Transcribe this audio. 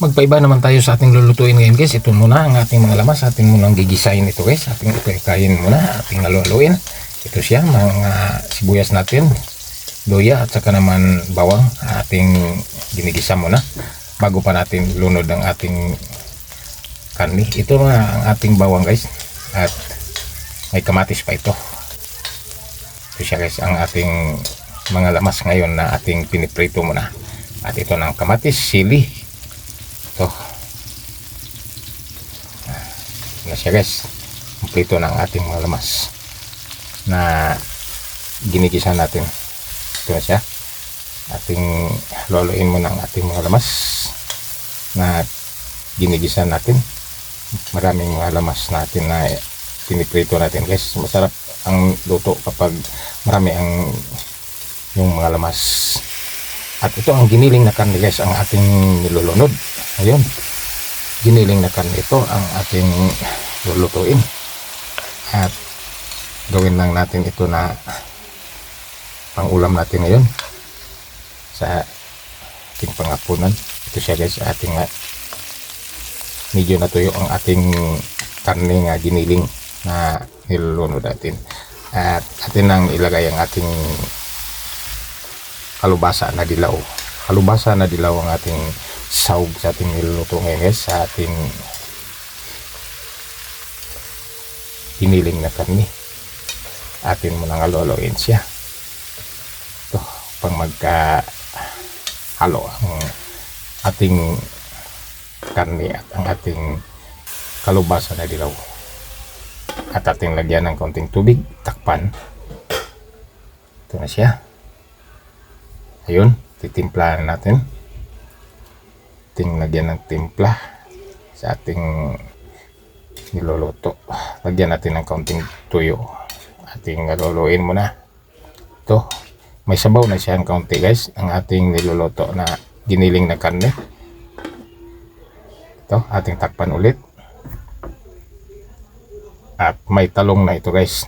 Magpaiba naman tayo sa ating lulutuin ngayon guys. Ito muna ang ating mga lamas. Ating munang gigisain ito guys. Ating ikayin muna. Ating halu-haluin. Ito siya, mga sibuyas natin, luya at saka naman bawang. Ating ginigisa muna bago pa natin lunod ang ating karni. Ito na ang ating bawang guys. At may kamatis pa ito. Ito siya guys, ang ating mga lamas ngayon na ating piniprito muna. At ito ng kamatis, sili. Ito na siya guys, kumplito ng ating mga lamas na ginigisa natin. Ito na siya, ating luluin mo ng ating mga lamas na ginigisa natin. Maraming mga lamas natin na piniprito natin guys. Masarap ang luto kapag marami ang yung mga lamas. At ito ang giniling na karne guys, ang ating nilulunod. Ayun, giniling na karne ito ang ating lulutuin. At gawin lang natin ito na pang-ulam natin ngayon sa ating pangapunan. Ito siya guys, ating medyo natuyo ang ating karne nga giniling na nilulunod natin. At atin nang ilagay ang ating kalubasa na dilaw. Kalubasa na dilaw ang ating sahog sa ating niluluto ngayon guys, sa ating giniling na karne. Atin mo nang haluin siya. Ito, pang magka-halo ang ating karne at ang ating kalubasa na dilaw. At ating lagyan ng konting tubig, takpan. Ito na siya. Ayun, titimplahan natin. Ating lagyan ng timpla sa ating niluluto. Lagyan natin ng kaunting tuyo. Ating luluin muna. Ito, may sabaw na siya ng kaunti guys, ang ating niluluto na giniling na karne. Ito, ating takpan ulit. At may talong na ito guys.